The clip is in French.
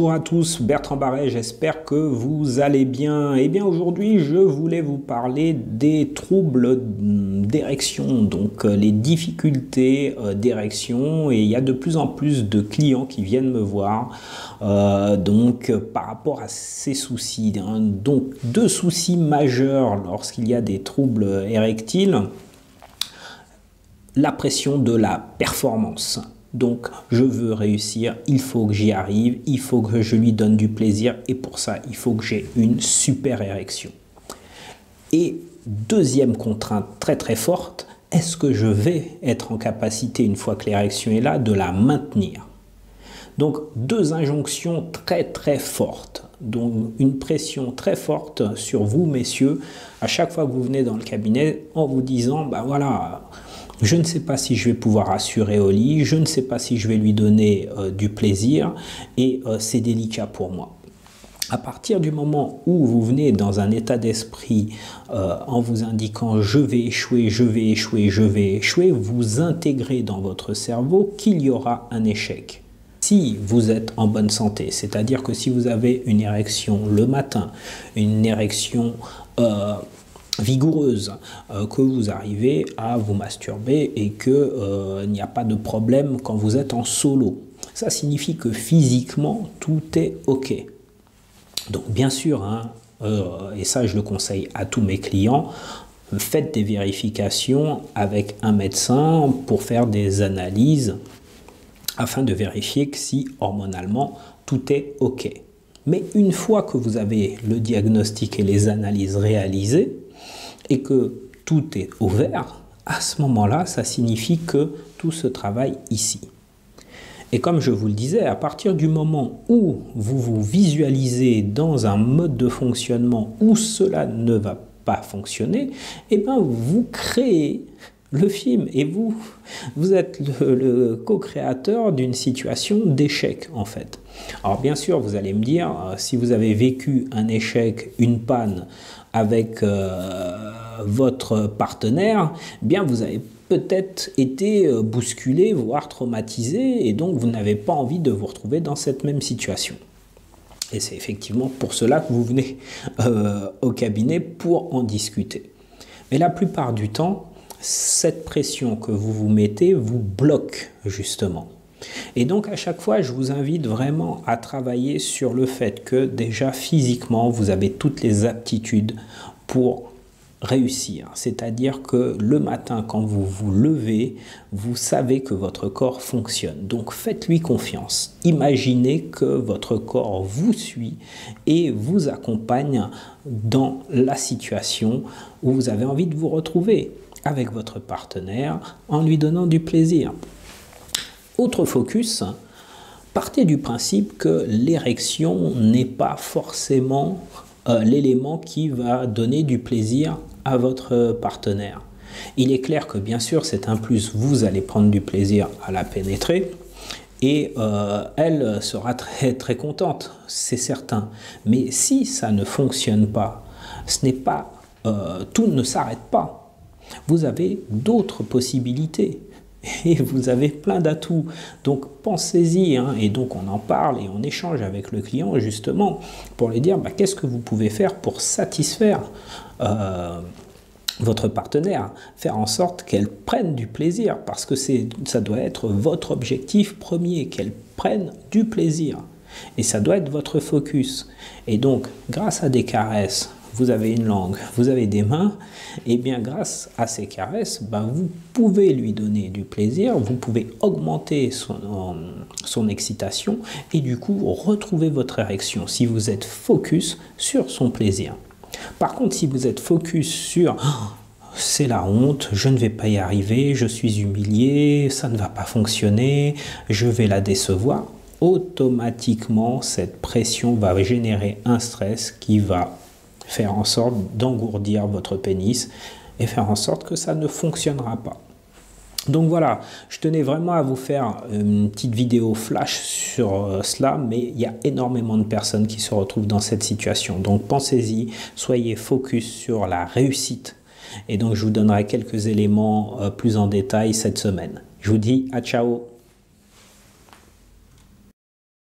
Bonjour à tous, Bertrand Barret, j'espère que vous allez bien. Eh bien aujourd'hui, je voulais vous parler des troubles d'érection, donc les difficultés d'érection, et il y a de plus en plus de clients qui viennent me voir par rapport à ces soucis. Donc deux soucis majeurs lorsqu'il y a des troubles érectiles: la pression de la performance. Donc, je veux réussir, il faut que j'y arrive, il faut que je lui donne du plaisir, et pour ça, il faut que j'ai une super érection. Et deuxième contrainte très très forte, est-ce que je vais être en capacité, une fois que l'érection est là, de la maintenir? Donc, deux injonctions très très fortes, donc une pression très forte sur vous, messieurs, à chaque fois que vous venez dans le cabinet en vous disant, bah voilà, je ne sais pas si je vais pouvoir assurer au lit, je ne sais pas si je vais lui donner du plaisir, et c'est délicat pour moi. À partir du moment où vous venez dans un état d'esprit en vous indiquant je vais échouer, je vais échouer, je vais échouer, vous intégrez dans votre cerveau qu'il y aura un échec. Si vous êtes en bonne santé, c'est-à-dire que si vous avez une érection le matin, une érection vigoureuse, que vous arrivez à vous masturber et qu'il n'y a pas de problème quand vous êtes en solo, ça signifie que physiquement tout est ok. Donc bien sûr, et ça je le conseille à tous mes clients, faites des vérifications avec un médecin pour faire des analyses afin de vérifier que si hormonalement tout est ok. Mais une fois que vous avez le diagnostic et les analyses réalisées et que tout est ouvert, à ce moment-là, ça signifie que tout se travaille ici. Et comme je vous le disais, à partir du moment où vous vous visualisez dans un mode de fonctionnement où cela ne va pas fonctionner, eh bien vous créez le film et vous êtes le co-créateur d'une situation d'échec en fait. Alors bien sûr, vous allez me dire, si vous avez vécu un échec, une panne avec votre partenaire, eh bien vous avez peut-être été bousculé, voire traumatisé, et donc vous n'avez pas envie de vous retrouver dans cette même situation. Et c'est effectivement pour cela que vous venez au cabinet pour en discuter. Mais la plupart du temps, cette pression que vous vous mettez vous bloque justement. Et donc à chaque fois, je vous invite vraiment à travailler sur le fait que déjà physiquement, vous avez toutes les aptitudes pour réussir. C'est-à-dire que le matin, quand vous vous levez, vous savez que votre corps fonctionne. Donc faites-lui confiance. Imaginez que votre corps vous suit et vous accompagne dans la situation où vous avez envie de vous retrouver avec votre partenaire en lui donnant du plaisir. Autre focus, partez du principe que l'érection n'est pas forcément l'élément qui va donner du plaisir à votre partenaire. Il est clair que bien sûr c'est un plus, vous allez prendre du plaisir à la pénétrer et elle sera très très contente, c'est certain. Mais si ça ne fonctionne pas, ce n'est pas, tout ne s'arrête pas. Vous avez d'autres possibilités et vous avez plein d'atouts. Donc pensez-y, et donc on en parle et on échange avec le client justement pour lui dire qu'est-ce que vous pouvez faire pour satisfaire votre partenaire, faire en sorte qu'elle prenne du plaisir, parce que ça doit être votre objectif premier, qu'elle prenne du plaisir. Et ça doit être votre focus. Et donc, grâce à des caresses, vous avez une langue, vous avez des mains, et bien grâce à ces caresses, vous pouvez lui donner du plaisir, vous pouvez augmenter son excitation et du coup retrouver votre érection si vous êtes focus sur son plaisir. Par contre, si vous êtes focus sur c'est la honte, je ne vais pas y arriver, je suis humilié, ça ne va pas fonctionner, je vais la décevoir, automatiquement cette pression va générer un stress qui va faire en sorte d'engourdir votre pénis et faire en sorte que ça ne fonctionnera pas. Donc voilà, je tenais vraiment à vous faire une petite vidéo flash sur cela, mais il y a énormément de personnes qui se retrouvent dans cette situation. Donc pensez-y, soyez focus sur la réussite. Et donc je vous donnerai quelques éléments plus en détail cette semaine. Je vous dis à ciao!